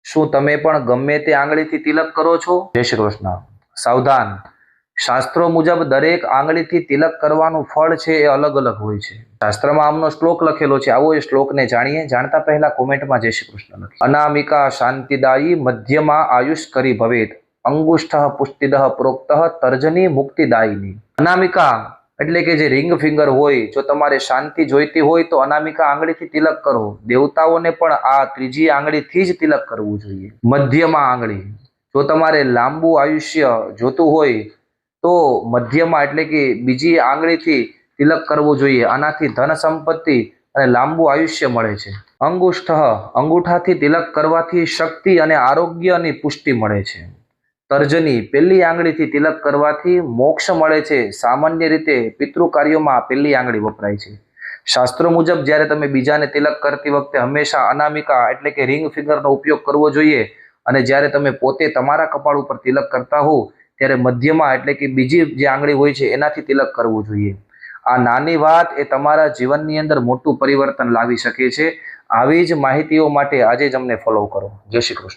શું તમે પણ ગમે તે આંગળીથી તિલક કરો છો? જય શ્રી કૃષ્ણ. સાવધાન, શાસ્ત્રો મુજબ દરેક આંગળીથી તિલક કરવાનું ફળ છે એ અલગ અલગ હોય છે. શાસ્ત્રમાં આમનો શ્લોક લખેલો છે. આવો એ શ્લોકને જાણીએ. જાણતા પહેલા કોમેન્ટમાં જય શ્રી કૃષ્ણ લખી. અનામિકા શાંતિદાયી મધ્યમાં આયુષ્કરી ભવેત, અંગુષ્ઠ પુષ્ટિદઃ પ્રોક્તઃ તર્જની મુક્તિદાયિની. અનામિકા એટલે કે જે રિંગ ફિંગર હોય, જો તમારે શાંતિ જોઈતી હોય તો અનામિકા આંગળીથી તિલક કરો. દેવતાઓને પણ આ ત્રીજી આંગળીથી જ તિલક કરવું જોઈએ. મધ્યમાં આંગળી, જો તમારે લાંબુ આયુષ્ય જોતું હોય તો મધ્યમાં એટલે કે બીજી આંગળીથી તિલક કરવું જોઈએ. આનાથી ધન સંપત્તિ અને લાંબુ આયુષ્ય મળે છે. અંગુષ્ઠ, અંગૂઠાથી તિલક કરવાથી શક્તિ અને આરોગ્યની પુષ્ટિ મળે છે. તર્જની, પહેલી આંગળીથી તિલક કરવાથી મોક્ષ મળે છે. સામાન્ય રીતે પિતૃ કાર્યોમાં પહેલી આંગળી વપરાય છે. શાસ્ત્રો મુજબ જ્યારે તમે બીજાને તિલક કરતી વખતે હંમેશા અનામિકા એટલે કે રિંગ ફિંગરનો ઉપયોગ કરવો જોઈએ, અને જ્યારે તમે પોતે તમારા કપાળ ઉપર તિલક કરતા હો ત્યારે મધ્યમાં એટલે કે બીજી જે આંગળી હોય છે એનાથી તિલક કરવું જોઈએ. આ નાની વાત એ તમારા જીવનની અંદર મોટું પરિવર્તન લાવી શકે છે. આવી જ માહિતીઓ માટે આજે જ અમને ફોલો કરો. જય શ્રી કૃષ્ણ.